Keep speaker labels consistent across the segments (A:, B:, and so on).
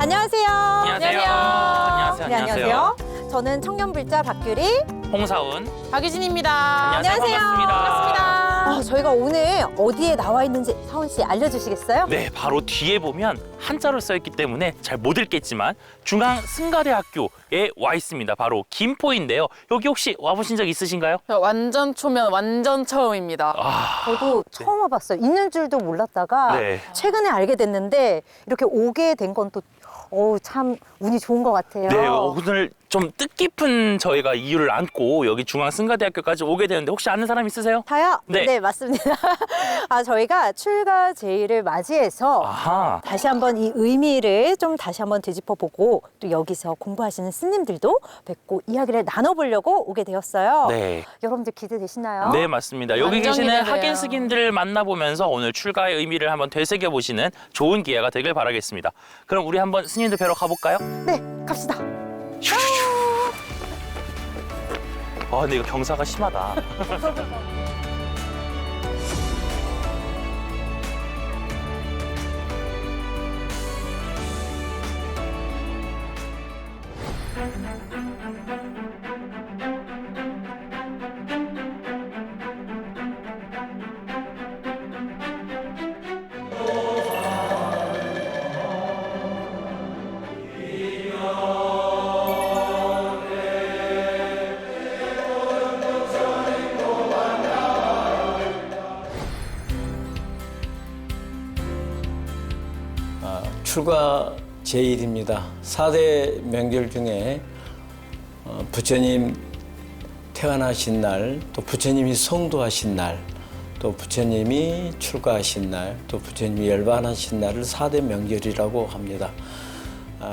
A: 안녕하세요.
B: 안녕하세요. 안녕하세요.
A: 네, 안녕하세요. 저는 청년불자 박규리.
B: 홍사운.
C: 박유진입니다.
B: 안녕하세요. 반갑습니다.
A: 저희가 오늘 어디에 나와 있는지 사원 씨 알려주시겠어요?
B: 네, 바로 뒤에 보면 한자로 써있기 때문에 잘 못 읽겠지만 중앙승가대학교에 와 있습니다. 바로 김포인데요. 여기 혹시 와보신 적 있으신가요?
C: 완전 초면, 완전 처음입니다.
A: 저도 처음 와봤어요. 있는 줄도 몰랐다가
B: 네.
A: 최근에 알게 됐는데 이렇게 오게 된 건 또 참 운이 좋은 것 같아요.
B: 네, 오늘 좀 뜻깊은 저희가 이유를 안고 여기 중앙승가대학교까지 오게 되는데 혹시 아는 사람 있으세요?
A: 다요?
B: 네.
A: 맞습니다. 저희가 출가 제의를 맞이해서
B: 아하.
A: 다시 한번 이 의미를 좀 다시 한번 되짚어보고 또 여기서 공부하시는 스님들도 뵙고 이야기를 나눠보려고 오게 되었어요.
B: 네.
A: 여러분들 기대되시나요?
B: 네, 맞습니다. 여기
C: 완전
B: 계시는
C: 기대돼요.
B: 학인 스님들을 만나보면서 오늘 출가의 의미를 한번 되새겨보시는 좋은 기회가 되길 바라겠습니다. 그럼 우리 한번 스님들 뵈러 가볼까요?
A: 네, 갑시다.
B: 근데 이거 경사가 심하다.
D: 출가 제일입니다. 4대 명절 중에 부처님 태어나신 날, 또 부처님이 성도하신 날, 또 부처님이 출가하신 날, 또 부처님이 열반하신 날을 4대 명절이라고 합니다.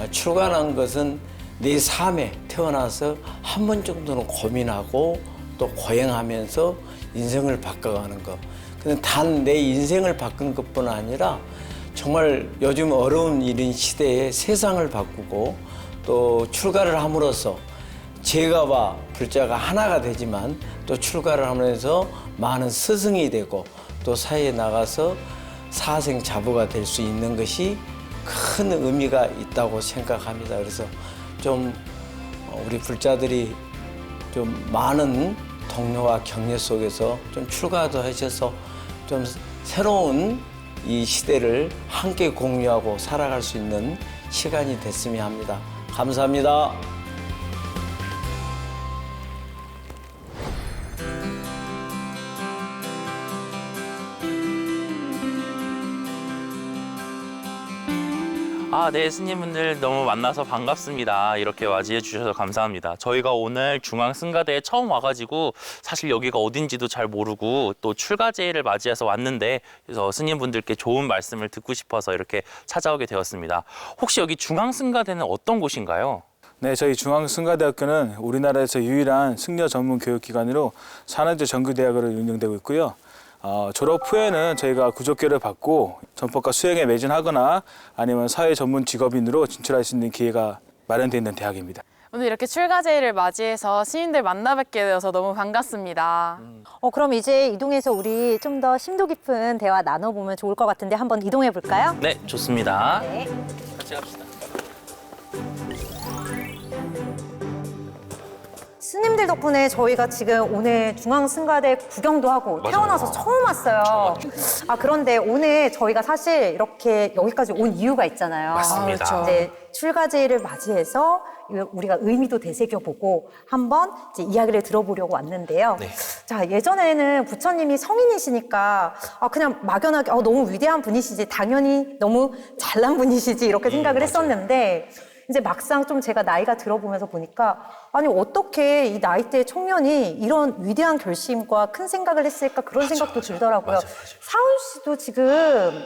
D: 출가란 것은 내 삶에 태어나서 한 번 정도는 고민하고 또 고행하면서 인생을 바꿔가는 것. 근데 단 내 인생을 바꾼 것뿐 아니라 정말 요즘 어려운 이런 시대에 세상을 바꾸고 또 출가를 함으로써 제가와 불자가 하나가 되지만 또 출가를 하면서 많은 스승이 되고 또 사회에 나가서 사생자부가 될 수 있는 것이 큰 의미가 있다고 생각합니다. 그래서 좀 우리 불자들이 좀 많은 동료와 격려 속에서 좀 출가도 하셔서 좀 새로운 이 시대를 함께 공유하고 살아갈 수 있는 시간이 됐으면 합니다. 감사합니다.
B: 네, 스님분들 너무 만나서 반갑습니다. 이렇게 맞이해 주셔서 감사합니다. 저희가 오늘 중앙승가대에 처음 와가지고 사실 여기가 어딘지도 잘 모르고 또 출가제의를 맞이해서 왔는데 그래서 스님분들께 좋은 말씀을 듣고 싶어서 이렇게 찾아오게 되었습니다. 혹시 여기 중앙승가대는 어떤 곳인가요?
E: 네, 저희 중앙승가대학교는 우리나라에서 유일한 승려 전문 교육기관으로 산원제 정규대학으로 운영되고 있고요. 졸업 후에는 저희가 구족교를 받고 전법과 수행에 매진하거나 아니면 사회 전문 직업인으로 진출할 수 있는 기회가 마련되어 있는 대학입니다.
C: 오늘 이렇게 출가제의를 맞이해서 스님들 만나 뵙게 되어서 너무 반갑습니다.
A: 그럼 이제 이동해서 우리 좀 더 심도 깊은 대화 나눠보면 좋을 것 같은데 한번 이동해 볼까요?
B: 네, 좋습니다.
A: 네.
B: 같이 갑시다.
A: 스님들 덕분에 저희가 지금 오늘 중앙승가대 구경도 하고
B: 맞아요.
A: 태어나서 처음 왔어요. 그런데 오늘 저희가 사실 이렇게 여기까지 온 이유가 있잖아요.
B: 맞습니다.
C: 그렇죠.
A: 이제 출가제의를 맞이해서 우리가 의미도 되새겨보고 한번 이제 이야기를 들어보려고 왔는데요.
B: 네.
A: 자, 예전에는 부처님이 성인이시니까 그냥 막연하게 너무 위대한 분이시지, 당연히 너무 잘난 분이시지 이렇게 생각을
B: 맞아요.
A: 했었는데 이제 막상 좀 제가 나이가 들어보면서 보니까 아니 어떻게 이 나이대의 청년이 이런 위대한 결심과 큰 생각을 했을까 그런 생각도 들더라고요.
B: 맞아요.
A: 사훈 씨도 지금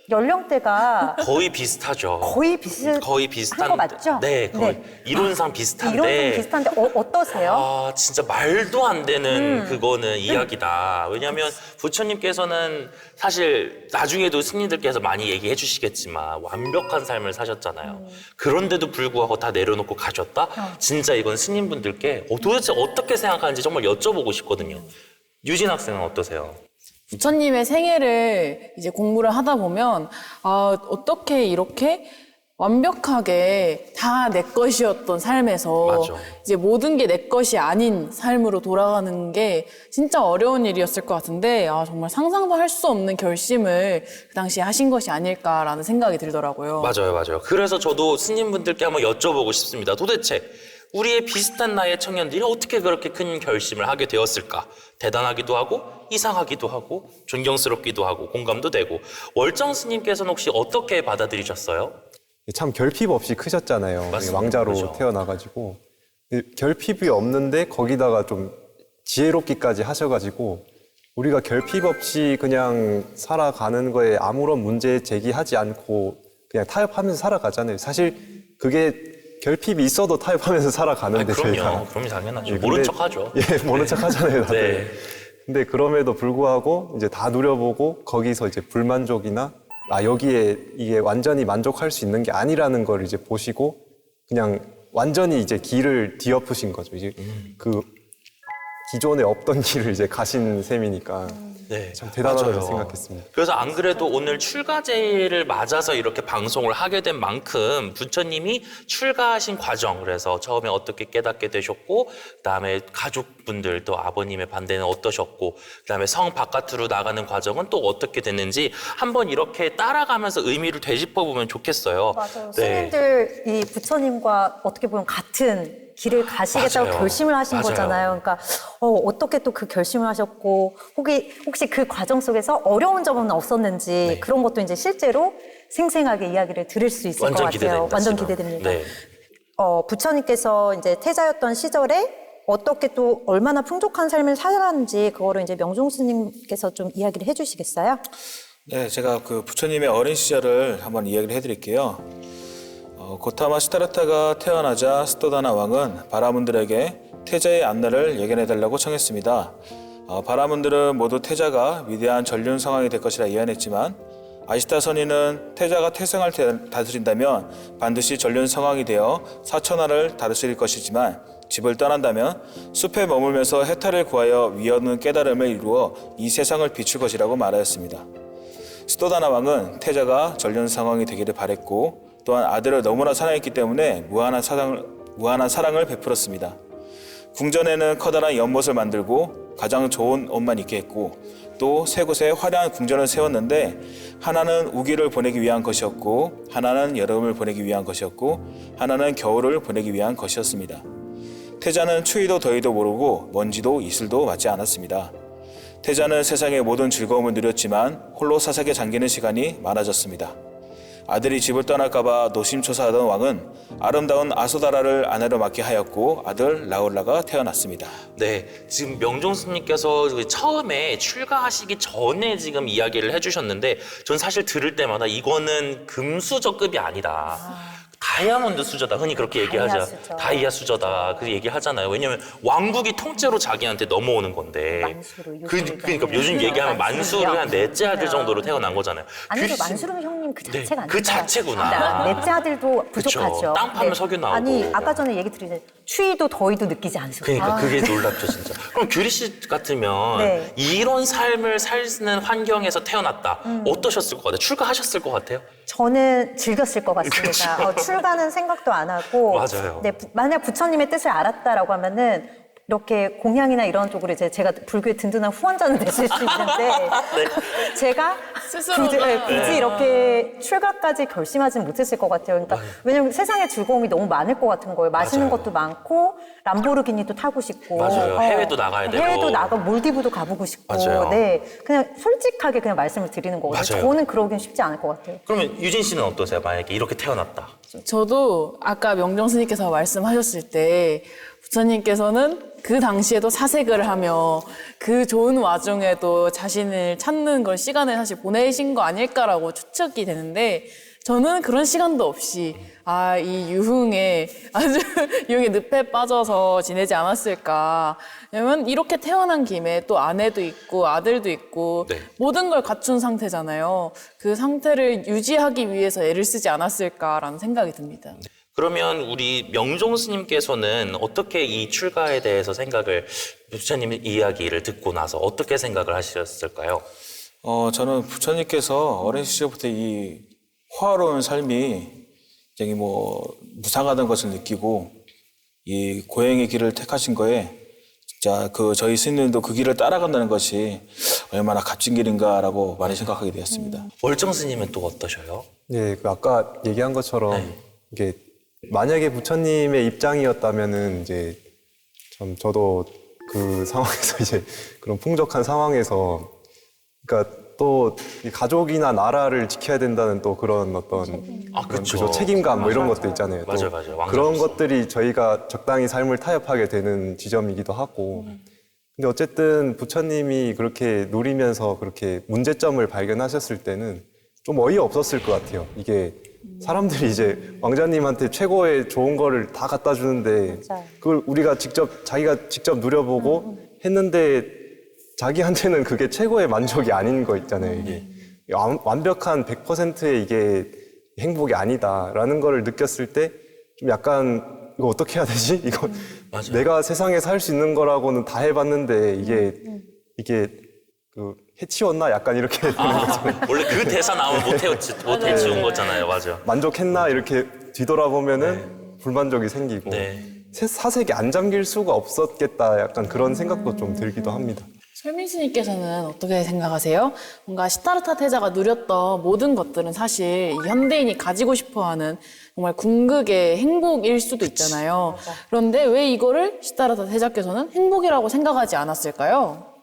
A: 연령대가
B: 거의 비슷하죠.
A: 거의 비슷한 거 맞죠?
B: 네, 거의
A: 네.
B: 이론상 비슷한데.
A: 이론상 비슷한데 어떠세요?
B: 진짜 말도 안 되는 그거는 이야기다. 왜냐하면 부처님께서는 사실 나중에도 스님들께서 많이 얘기해 주시겠지만 완벽한 삶을 사셨잖아요. 그런데도 불구하고 다 내려놓고 가셨다? 진짜 이건 스님분들께 도대체 어떻게 생각하는지 정말 여쭤보고 싶거든요. 유진 학생은 어떠세요?
C: 부처님의 생애를 이제 공부를 하다 보면 어떻게 이렇게 완벽하게 다 내 것이었던 삶에서
B: 맞아.
C: 이제 모든 게 내 것이 아닌 삶으로 돌아가는 게 진짜 어려운 일이었을 것 같은데 정말 상상도 할 수 없는 결심을 그 당시에 하신 것이 아닐까라는 생각이 들더라고요.
B: 맞아요. 그래서 저도 스님분들께 한번 여쭤보고 싶습니다. 도대체 우리의 비슷한 나이의 청년들이 어떻게 그렇게 큰 결심을 하게 되었을까? 대단하기도 하고 이상하기도 하고 존경스럽기도 하고 공감도 되고. 월정 스님께서는 혹시 어떻게 받아들이셨어요?
F: 참 결핍 없이 크셨잖아요.
B: 맞습니다.
F: 왕자로
B: 그렇죠.
F: 태어나가지고 결핍이 없는데 거기다가 좀 지혜롭기까지 하셔가지고 우리가 결핍 없이 그냥 살아가는 거에 아무런 문제 제기하지 않고 그냥 타협하면서 살아가잖아요. 사실 그게 결핍이 있어도 타협하면서 살아가는데 저희가.
B: 그럼요, 당연하죠.
F: 예,
B: 모른
F: 근데-
B: 척하죠.
F: 예, 모른 척 하잖아요, 다들.
B: 네.
F: 근데 그럼에도 불구하고 이제 다 누려보고 거기서 이제 불만족이나 여기에 이게 완전히 만족할 수 있는 게 아니라는 걸 이제 보시고 그냥 완전히 이제 길을 뒤엎으신 거죠. 이제 그 기존에 없던 길을 이제 가신 셈이니까
B: 네,
F: 참 대단하다고
B: 맞아요.
F: 생각했습니다.
B: 그래서 안 그래도 오늘 출가제를 맞아서 이렇게 방송을 하게 된 만큼 부처님이 출가하신 과정, 그래서 처음에 어떻게 깨닫게 되셨고, 그다음에 가족분들 또 아버님의 반대는 어떠셨고, 그다음에 성 바깥으로 나가는 과정은 또 어떻게 됐는지 한번 이렇게 따라가면서 의미를 되짚어 보면 좋겠어요.
A: 맞아요.
B: 네.
A: 스님들 이 부처님과 어떻게 보면 같은 길을 가시겠다고
B: 맞아요.
A: 결심을 하신
B: 맞아요.
A: 거잖아요. 그러니까 어떻게 또 그 결심을 하셨고 혹시 그 과정 속에서 어려운 점은 없었는지
B: 네.
A: 그런 것도 이제 실제로 생생하게 이야기를 들을 수 있을
B: 완전
A: 것 같아요.
B: 기대됩니다.
A: 완전
B: 지금.
A: 기대됩니다.
B: 네.
A: 부처님께서 이제 태자였던 시절에 어떻게 또 얼마나 풍족한 삶을 살았는지 그거를 이제 명종 스님께서 좀 이야기를 해주시겠어요?
E: 네, 제가 그 부처님의 어린 시절을 한번 이야기를 해드릴게요. 고타마 시타르타가 태어나자 스토다나 왕은 바라문들에게 태자의 안날을 예견해달라고 청했습니다. 바라문들은 모두 태자가 위대한 전륜 성왕이 될 것이라 예언했지만 아시타 선인은 태자가 태생을 다스린다면 반드시 전륜 성왕이 되어 사천하를 다스릴 것이지만 집을 떠난다면 숲에 머물면서 해탈을 구하여 위없는 깨달음을 이루어 이 세상을 비출 것이라고 말하였습니다. 스토다나 왕은 태자가 전륜 성왕이 되기를 바랬고 또한 아들을 너무나 사랑했기 때문에 무한한 사랑을 베풀었습니다. 궁전에는 커다란 연못을 만들고 가장 좋은 옷만 입게 했고 또 세 곳에 화려한 궁전을 세웠는데 하나는 우기를 보내기 위한 것이었고 하나는 여름을 보내기 위한 것이었고 하나는 겨울을 보내기 위한 것이었습니다. 태자는 추위도 더위도 모르고 먼지도 이슬도 맞지 않았습니다. 태자는 세상의 모든 즐거움을 누렸지만 홀로 사색에 잠기는 시간이 많아졌습니다. 아들이 집을 떠날까봐 노심초사하던 왕은 아름다운 아소다라를 아내로 맡게 하였고 아들 라울라가 태어났습니다.
B: 네, 지금 명종 스님께서 처음에 출가하시기 전에 지금 이야기를 해주셨는데 전 사실 들을 때마다 이거는 금수저급이 아니다. 다이아몬드 수저다. 흔히 그렇게 얘기하자.
A: 수저.
B: 다이아 수저다. 그 얘기하잖아요. 왜냐면 왕국이 통째로 자기한테 넘어오는 건데.
A: 만수로,
B: 그러니까 요즘 얘기하면 만수를 한 넷째 아들 정도로 태어난 거잖아요.
A: 아니죠.
B: 글쎄-
A: 만수르는 형님 그
B: 네,
A: 자체가
B: 그
A: 아니라
B: 자체구나.
A: 넷째 아들도 부족하죠.
B: 그쵸. 땅 파면 석유 나오고.
A: 아니 아까 전에 얘기 드리는 추위도 더위도 느끼지 않으시고.
B: 그러니까 그게 놀랍죠 진짜. 그럼 규리 씨 같으면
A: 네.
B: 이런 삶을 사는 환경에서 태어났다. 어떠셨을 것 같아요? 출가하셨을 것 같아요?
A: 저는 즐겼을 것 같습니다.
B: 그쵸.
A: 출가는 생각도 안 하고.
B: 맞아요.
A: 네, 만약 부처님의 뜻을 알았다라고 하면은 이렇게 공양이나 이런 쪽으로 이제 제가 불교의 든든한 후원자는 됐을 수 있는데 제가
C: 스스로가.
A: 굳이 이렇게 출가까지 결심하지는 못했을 것 같아요. 그러니까 왜냐면 세상에 즐거움이 너무 많을 것 같은 거예요. 맛있는
B: 맞아요.
A: 것도 많고 람보르기니도 타고 싶고
B: 맞아요. 해외도 나가야 되고.
A: 해외도 나가 몰디브도 가보고 싶고
B: 맞아요.
A: 네, 그냥 솔직하게 그냥 말씀을 드리는 거거든요.
B: 맞아요.
A: 저는 그러긴 쉽지 않을 것 같아요.
B: 그러면 유진 씨는 어떠세요? 만약에 이렇게 태어났다.
C: 저도 아까 명종 스님께서 말씀하셨을 때 부처님께서는 그 당시에도 사색을 하며 그 좋은 와중에도 자신을 찾는 걸 시간을 사실 보내신 거 아닐까라고 추측이 되는데 저는 그런 시간도 없이 이 유흥에 아주 유흥의 늪에 빠져서 지내지 않았을까. 왜냐면 이렇게 태어난 김에 또 아내도 있고 아들도 있고
B: 네.
C: 모든 걸 갖춘 상태잖아요. 그 상태를 유지하기 위해서 애를 쓰지 않았을까라는 생각이 듭니다.
B: 그러면 우리 명종 스님께서는 어떻게 이 출가에 대해서 생각을 부처님의 이야기를 듣고 나서 어떻게 생각을 하셨을까요?
E: 저는 부처님께서 어린 시절부터 이 화로운 삶이 굉장히 무상하다는 것을 느끼고 이 고행의 길을 택하신 거에 진짜 저희 스님들도 그 길을 따라간다는 것이 얼마나 값진 길인가라고 많이 생각하게 되었습니다.
B: 월정 스님은 또 어떠셔요?
F: 네, 그 아까 얘기한 것처럼 이게 만약에 부처님의 입장이었다면은 이제 참 저도 그 상황에서 이제 그런 풍족한 상황에서 그러니까 또 이 가족이나 나라를 지켜야 된다는 또 그런 어떤 그런
B: 그쵸.
F: 책임감 뭐 이런 것도 있잖아요. 또
B: 맞아요.
F: 그런
B: 왕자로서.
F: 것들이 저희가 적당히 삶을 타협하게 되는 지점이기도 하고. 근데 어쨌든 부처님이 그렇게 누리면서 그렇게 문제점을 발견하셨을 때는 좀 어이없었을 것 같아요. 이게 사람들이 이제 왕자님한테 최고의 좋은 거를 다 갖다 주는데
A: 맞아요.
F: 그걸 자기가 직접 누려보고 했는데 자기한테는 그게 최고의 만족이 아닌 거 있잖아요. 이게 완벽한 100%의 이게 행복이 아니다라는 거를 느꼈을 때 좀 약간 이거 어떻게 해야 되지? 이거
B: 맞아요.
F: 내가 세상에서 할 수 있는 거라고는 다 해봤는데 이게 그 해치웠나? 약간 이렇게 되는 거죠.
B: 원래 그 대사 나오면 못 해치운 거잖아요. 맞아.
F: 만족했나? 이렇게 뒤돌아보면은 불만족이 생기고
B: 네.
F: 사색에 안 잠길 수가 없었겠다. 약간 그런 생각도 좀 들기도 합니다.
C: 설민 스님께서는 어떻게 생각하세요? 뭔가 시타르타 태자가 누렸던 모든 것들은 사실 이 현대인이 가지고 싶어하는 정말 궁극의 행복일 수도 있잖아요. 그런데 왜 이거를 시타르타 태자께서는 행복이라고 생각하지 않았을까요?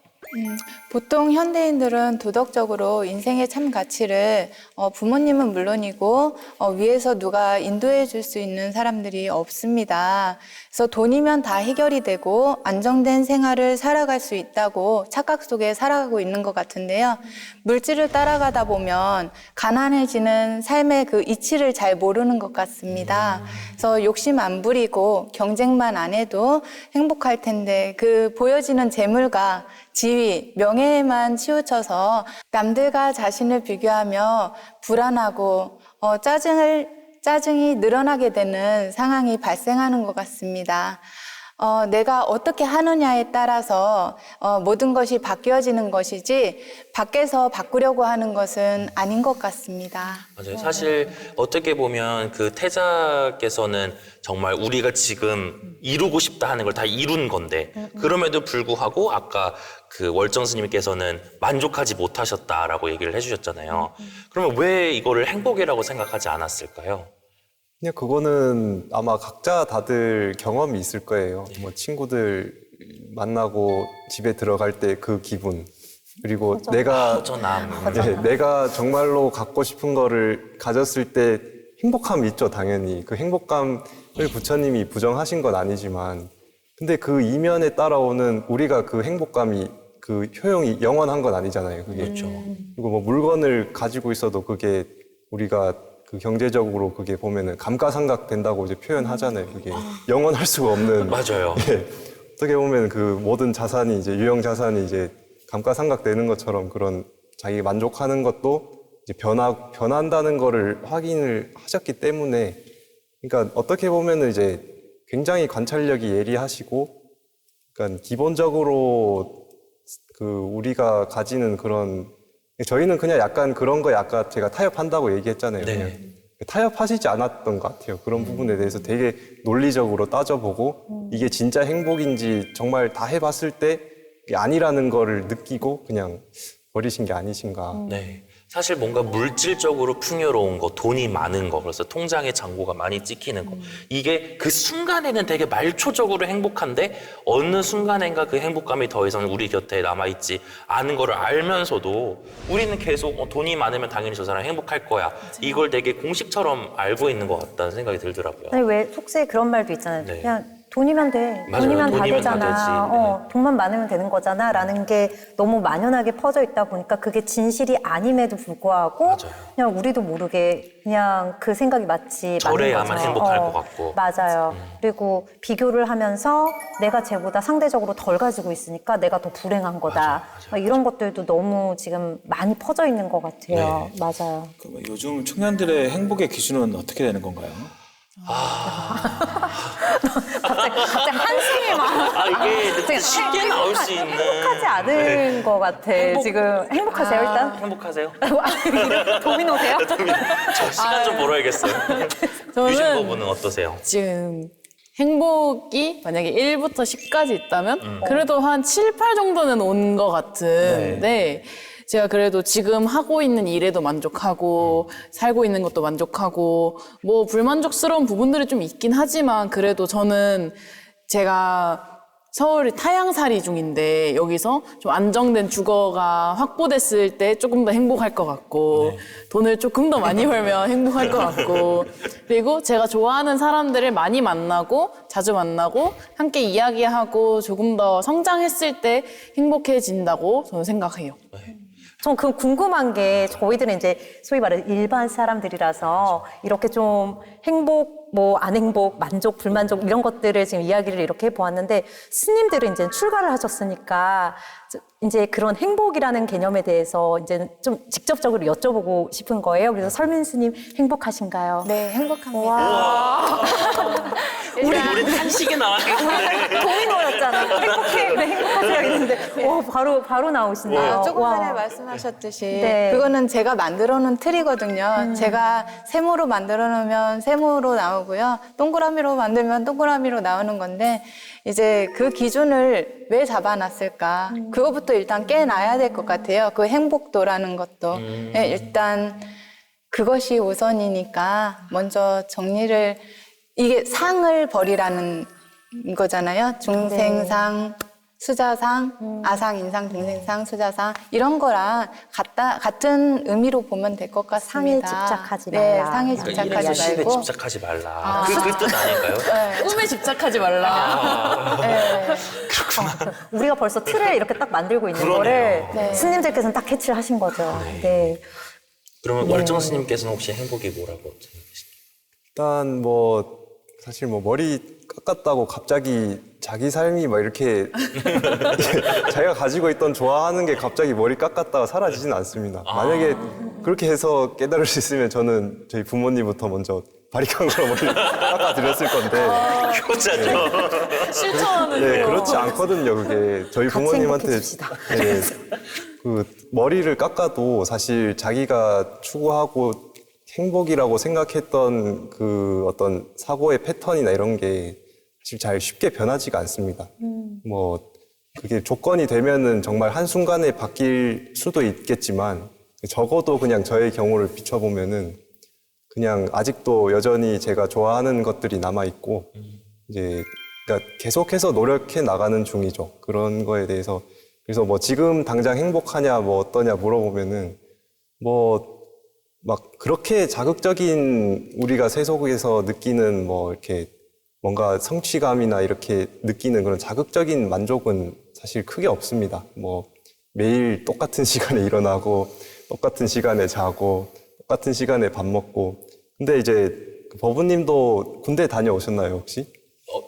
G: 보통 현대인들은 도덕적으로 인생의 참 가치를 부모님은 물론이고 위에서 누가 인도해 줄 수 있는 사람들이 없습니다. 그래서 돈이면 다 해결이 되고 안정된 생활을 살아갈 수 있다고 착각 속에 살아가고 있는 것 같은데요. 물질을 따라가다 보면 가난해지는 삶의 그 이치를 잘 모르는 것 같습니다. 그래서 욕심 안 부리고 경쟁만 안 해도 행복할 텐데 그 보여지는 재물과 지위, 명예에만 치우쳐서 남들과 자신을 비교하며 불안하고 짜증이 늘어나게 되는 상황이 발생하는 것 같습니다. 내가 어떻게 하느냐에 따라서 모든 것이 바뀌어지는 것이지 밖에서 바꾸려고 하는 것은 아닌 것 같습니다.
B: 맞아요. 사실 어떻게 보면 그 태자께서는 정말 우리가 지금 이루고 싶다 하는 걸 다 이룬 건데 그럼에도 불구하고 아까 그 월정 스님께서는 만족하지 못하셨다라고 얘기를 해주셨잖아요. 그러면 왜 이거를 행복이라고 생각하지 않았을까요?
F: 그냥 그거는 아마 각자 다들 경험이 있을 거예요. 뭐 친구들 만나고 집에 들어갈 때 그 기분. 그리고 내가 정말로 갖고 싶은 거를 가졌을 때 행복함이 있죠, 당연히. 그 행복감을 부처님이 부정하신 건 아니지만. 근데 그 이면에 따라오는 우리가 그 행복감이 그 효용이 영원한 건 아니잖아요, 그게. 그렇죠. 그리고 뭐 물건을 가지고 있어도 그게 우리가 그 경제적으로 그게 보면은 감가상각 된다고 이제 표현하잖아요. 그게 영원할 수가 없는.
B: 맞아요.
F: 예. 어떻게 보면 그 모든 자산이 이제 유형 자산이 이제 감가상각 되는 것처럼 그런 자기 만족하는 것도 이제 변한다는 거를 확인을 하셨기 때문에 그러니까 어떻게 보면은 이제 굉장히 관찰력이 예리하시고 그러니까 기본적으로 그 우리가 가지는 그런 저희는 그냥 약간 그런 거에 아까 제가 타협한다고 얘기했잖아요.
B: 네.
F: 그냥 타협하시지 않았던 것 같아요. 그런 부분에 대해서 되게 논리적으로 따져보고 이게 진짜 행복인지 정말 다 해봤을 때 이게 아니라는 거를 느끼고 그냥 버리신 게 아니신가.
B: 네. 사실 뭔가 물질적으로 풍요로운 거, 돈이 많은 거, 그래서 통장에 잔고가 많이 찍히는 거. 이게 그 순간에는 되게 말초적으로 행복한데 어느 순간인가 그 행복감이 더 이상 우리 곁에 남아있지 않은 거를 알면서도 우리는 계속 돈이 많으면 당연히 저 사람 행복할 거야. 이걸 되게 공식처럼 알고 있는 것 같다는 생각이 들더라고요.
A: 아니 왜 속세에 그런 말도 있잖아요.
B: 네.
A: 그냥 돈이면 돼.
B: 맞아요.
A: 돈이면 다
B: 돈이면 다
A: 되잖아.
B: 되지.
A: 돈만 많으면 되는 거잖아. 라는 게 너무 만연하게 퍼져 있다 보니까 그게 진실이 아님에도 불구하고
B: 맞아요.
A: 그냥 우리도 모르게 그냥 그 생각이 마치
B: 저래야만
A: 맞는 거죠.
B: 행복할 것 같고.
A: 맞아요. 그리고 비교를 하면서 내가 쟤보다 상대적으로 덜 가지고 있으니까 내가 더 불행한 거다. 막 이런 것들도 너무 지금 많이 퍼져 있는 것 같아요.
B: 네.
A: 맞아요.
E: 그럼 요즘 청년들의 행복의 기준은 어떻게 되는 건가요?
A: 갑자기 갑자기 한숨이 막.
B: 아 이게
A: 지금
B: 쉽게 나올 수 있는
A: 행복하지 않은 것 같아. 지금 행복하세요 일단?
B: 행복하세요?
A: 도미노세요?
B: 저 시간 좀 벌어야겠어요.
C: 저는
B: 유진 부부는 어떠세요?
C: 지금 행복이 만약에 1부터 10까지 있다면 그래도 한 7, 8 정도는 온 것 같은데 제가 그래도 지금 하고 있는 일에도 만족하고 살고 있는 것도 만족하고 뭐 불만족스러운 부분들이 좀 있긴 하지만 그래도 저는 제가 서울 타향살이 중인데 여기서 좀 안정된 주거가 확보됐을 때 조금 더 행복할 것 같고 돈을 조금 더 많이 벌면 행복할 것 같고 그리고 제가 좋아하는 사람들을 많이 만나고 자주 만나고 함께 이야기하고 조금 더 성장했을 때 행복해진다고 저는 생각해요.
A: 전 그 궁금한 게 저희들은 이제 소위 말해 일반 사람들이라서 이렇게 좀 행복, 뭐 안 행복, 만족, 불만족 이런 것들을 지금 이야기를 이렇게 해보았는데 스님들은 이제 출가를 하셨으니까 이제 그런 행복이라는 개념에 대해서 이제 좀 직접적으로 여쭤보고 싶은 거예요. 그래서 설민 스님 행복하신가요?
G: 네, 행복합니다.
A: 와.
B: 우리 한식이 나왔는데
A: 도미노였잖아. 행복해, 그래, 행복하세요. 이랬는데, 와, 바로 나오시네요.
G: 조금
A: 와.
G: 전에 말씀하셨듯이
A: 네.
G: 그거는 제가 만들어 놓은 틀이거든요. 제가 세모로 만들어 놓으면 세모로 나오고요. 동그라미로 만들면 동그라미로 나오는 건데 이제 그 기준을 왜 잡아놨을까? 그거부터 일단 깨놔야 될 것 같아요. 그 행복도라는 것도. 네, 일단 그것이 우선이니까 먼저 정리를 이게 상을 버리라는 거잖아요. 중생상, 수자상, 아상, 인상, 중생상, 수자상 이런 거랑 같은 의미로 보면 될 것 같습니다.
A: 상에 집착하지
G: 네,
A: 말라.
G: 상에
B: 그러니까
G: 집착하지
B: 일시에
G: 말고.
B: 집착하지 말라. 그 뜻 아닐까요?
C: 꿈에 집착하지 말라.
G: 네.
A: 우리가 벌써 틀을 이렇게 딱 만들고 있는
B: 그러네요.
A: 거를
G: 네.
A: 스님들께서는 딱 캐치를 하신 거죠. 네.
B: 그러면 월정 스님께서는 혹시 행복이 뭐라고 생각하십니까?
F: 일단 뭐 사실 뭐 머리 깎았다고 갑자기 자기 삶이 막 이렇게 자기가 가지고 있던 좋아하는 게 갑자기 머리 깎았다가 사라지진 않습니다. 만약에 그렇게 해서 깨달을 수 있으면 저는 저희 부모님부터 먼저 바리깡으로 머리 깎아드렸을 건데
B: 효자죠.
C: 실천하는
F: 네,
C: 거.
F: 그렇지 않거든요. 그게 저희
A: 같이
F: 부모님한테
A: 행복해집시다.
F: 네, 그 머리를 깎아도 사실 자기가 추구하고 행복이라고 생각했던 그 어떤 사고의 패턴이나 이런 게 사실 잘 쉽게 변하지가 않습니다. 뭐 그게 조건이 되면은 정말 한순간에 바뀔 수도 있겠지만 적어도 그냥 저의 경우를 비춰보면은 그냥 아직도 여전히 제가 좋아하는 것들이 남아있고 이제 그러니까 계속해서 노력해 나가는 중이죠. 그런 거에 대해서. 그래서 뭐 지금 당장 행복하냐 뭐 어떠냐 물어보면은 뭐 막 그렇게 자극적인 우리가 세속에서 느끼는 뭐 이렇게 뭔가 성취감이나 이렇게 느끼는 그런 자극적인 만족은 사실 크게 없습니다. 뭐 매일 똑같은 시간에 일어나고 똑같은 시간에 자고 똑같은 시간에 밥 먹고. 근데 이제 그 법우님도 군대 다녀오셨나요 혹시?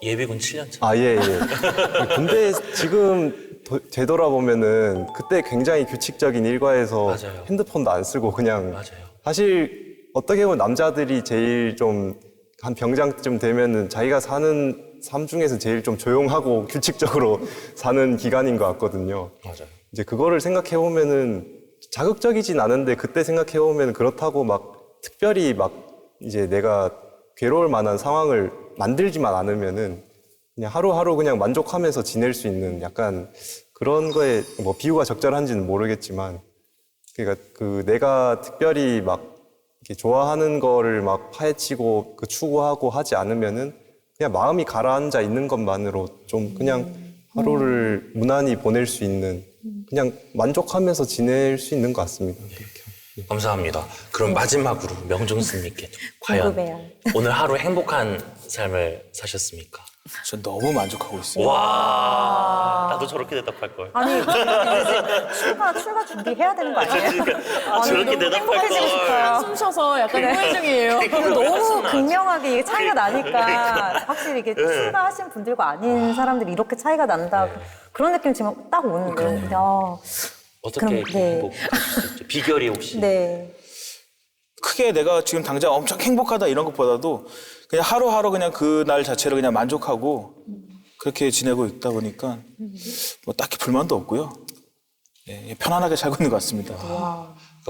B: 예비군 7년 차.
F: 아, 예, 예. 군대 지금 되돌아보면은 그때 굉장히 규칙적인 일과에서
B: 맞아요.
F: 핸드폰도 안 쓰고 그냥
B: 맞아요.
F: 사실 어떻게 보면 남자들이 제일 좀 한 병장쯤 되면은 자기가 사는 삶 중에서 제일 좀 조용하고 규칙적으로 사는 기간인 것 같거든요.
B: 맞아요.
F: 이제 그거를 생각해 보면은 자극적이진 않은데 그때 생각해 보면 그렇다고 막 특별히 막 이제 내가 괴로울 만한 상황을 만들지만 않으면은 그냥 하루하루 그냥 만족하면서 지낼 수 있는 약간 그런 거에 뭐 비유가 적절한지는 모르겠지만 그러니까 그 내가 특별히 막 이렇게 좋아하는 거를 막 파헤치고 그 추구하고 하지 않으면은 그냥 마음이 가라앉아 있는 것만으로 좀 그냥 하루를 무난히 보낼 수 있는 그냥 만족하면서 지낼 수 있는 것 같습니다. 그렇게.
B: 감사합니다. 그럼 마지막으로 명종 스님께 과연
A: 궁금해요.
B: 오늘 하루 행복한 삶을 사셨습니까?
E: 저 너무 만족하고 있어요.
B: 와, 나도 저렇게 대답할 걸.
A: 아니, 이제 출가 준비해야 되는 거 아니에요?
B: 저렇게 대답할
A: 행복해지고 싶어요.
B: 걸.
C: 숨 쉬어서 약간 후회 중이에요.
A: 너무 극명하게 이게 차이가 나니까 확실히 이게 출가하신 분들과 아닌 사람들이 이렇게 차이가 난다. 그런 느낌 지금 딱 오는데. 야.
B: 어떻게
A: 그럼,
B: 이렇게
A: 네.
B: 행복하실 수 있죠? 비결이 혹시?
A: 네.
E: 크게 내가 지금 당장 엄청 행복하다 이런 것보다도 그냥 하루하루 그냥 그 날 자체를 그냥 만족하고 그렇게 지내고 있다 보니까 뭐 딱히 불만도 없고요. 네, 편안하게 살고 있는 것 같습니다.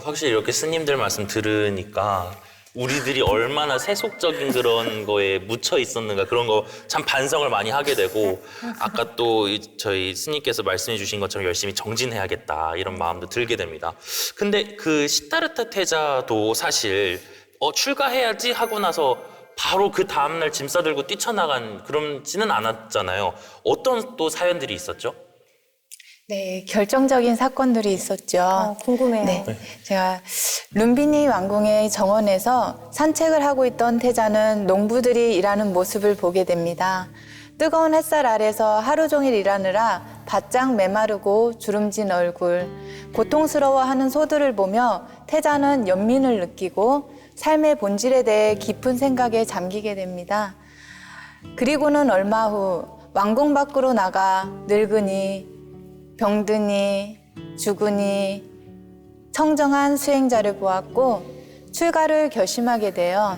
B: 확실히 이렇게 스님들 말씀 들으니까 우리들이 얼마나 세속적인 그런 거에 묻혀 있었는가 그런 거 참 반성을 많이 하게 되고 아까 또 저희 스님께서 말씀해 주신 것처럼 열심히 정진해야겠다 이런 마음도 들게 됩니다. 근데 그 시타르타 태자도 사실 출가해야지 하고 나서 바로 그 다음날 짐 싸들고 뛰쳐나간 그런지는 않았잖아요. 어떤 또 사연들이 있었죠?
G: 네, 결정적인 사건들이 있었죠.
A: 궁금해요.
G: 네, 제가 룸비니 왕궁의 정원에서 산책을 하고 있던 태자는 농부들이 일하는 모습을 보게 됩니다. 뜨거운 햇살 아래서 하루 종일 일하느라 바짝 메마르고 주름진 얼굴, 고통스러워하는 소들을 보며 태자는 연민을 느끼고 삶의 본질에 대해 깊은 생각에 잠기게 됩니다. 그리고는 얼마 후 왕궁 밖으로 나가 늙으니 병드니 죽으니 청정한 수행자를 보았고 출가를 결심하게 되어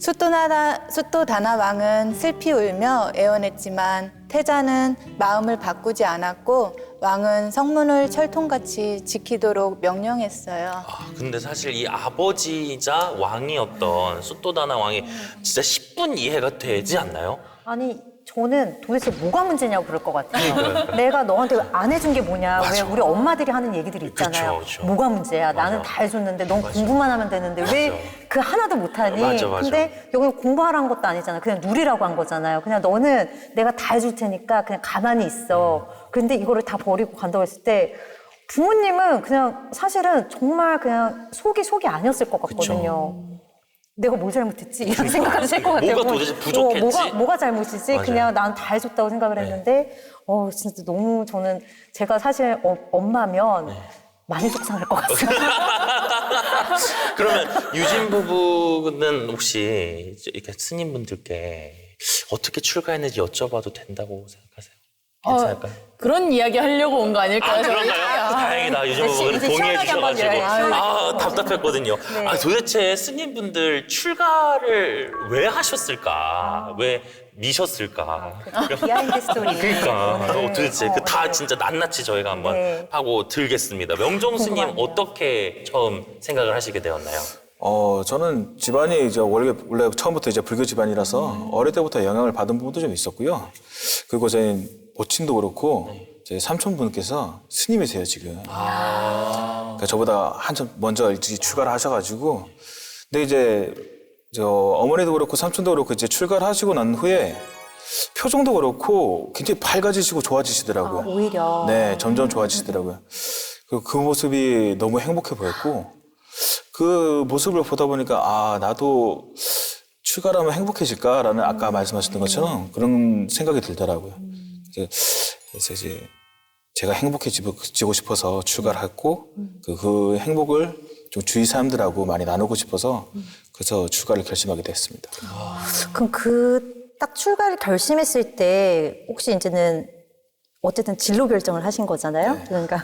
G: 수토다나 왕은 슬피 울며 애원했지만 태자는 마음을 바꾸지 않았고 왕은 성문을 철통같이 지키도록 명령했어요.
B: 근데 사실 이 아버지이자 왕이었던 수토다나 왕이 진짜 10분 이해가 되지 않나요?
A: 아니 저는 도대체 뭐가 문제냐고 그럴 것 같아요. 내가 너한테 안 해준 게 뭐냐. 왜
B: 맞아.
A: 우리 엄마들이 하는 얘기들이 있잖아요.
B: 그쵸.
A: 뭐가 문제야. 나는 다 해줬는데 넌 공부만 하면 되는데 왜 그 하나도 못하니?
B: 맞아.
A: 근데 여기 공부하라는 것도 아니잖아. 그냥 누리라고 한 거잖아요. 그냥 너는 내가 다 해줄 테니까 그냥 가만히 있어. 그런데 이거를 다 버리고 간다고 했을 때 부모님은 그냥 사실은 정말 그냥 속이 아니었을 것 같거든요. 내가 뭘 잘못했지? 이런 생각하실 것 같아요.
B: 뭐가 도대체 부족했지?
A: 뭐가 잘못이지?
B: 맞아요.
A: 그냥 난 다 해줬다고 생각을 했는데, 진짜 너무 저는 제가 사실 엄마면 많이 속상할 것 같습니다.
B: 그러면 유진 부부는 혹시 이렇게 스님분들께 어떻게 출가했는지 여쭤봐도 된다고 생각하세요? 괜찮을까요?
C: 그런 이야기 하려고 온 거 아닐까요?
B: 그런가요? 다행이다. 유진 부부는
A: 이제
B: 동의해
A: 시원하게 한번
B: 주셔가지고.
A: 이야기.
B: 답답했거든요. 도대체 스님분들 출가를 왜 하셨을까? 왜 미셨을까?
A: 비하인드 스토리.
B: 그러니까
A: 오늘.
B: 도대체 그 다 진짜 낱낱이 저희가 한번
A: 네.
B: 하고 들겠습니다. 명종 스님
A: 궁금하네요.
B: 어떻게 처음 생각을 하시게 되었나요?
E: 저는 집안이 이제 원래 처음부터 이제 불교 집안이라서 어릴 때부터 영향을 받은 부분도 좀 있었고요. 그리고 저희 모친도 그렇고 제 삼촌분께서 스님이세요 지금. 그러니까 저보다 한참 먼저 일찍 출가를 하셔가지고, 근데 이제 저 어머니도 그렇고 삼촌도 그렇고 이제 출가를 하시고 난 후에 표정도 그렇고 굉장히 밝아지시고 좋아지시더라고요.
A: 오히려.
E: 네, 점점 좋아지시더라고요. 그 모습이 너무 행복해 보였고, 그 모습을 보다 보니까 나도 출가를 하면 행복해질까라는 아까 말씀하셨던 것처럼 그런 생각이 들더라고요. 그래서 이제 제가 행복해지고 싶어서 출가를 했고 그 행복을 좀 주위 사람들하고 많이 나누고 싶어서 그래서 출가를 결심하게 됐습니다.
A: 그럼 그 딱 출가를 결심했을 때 혹시 이제는 어쨌든 진로 결정을 하신 거잖아요. 그러니까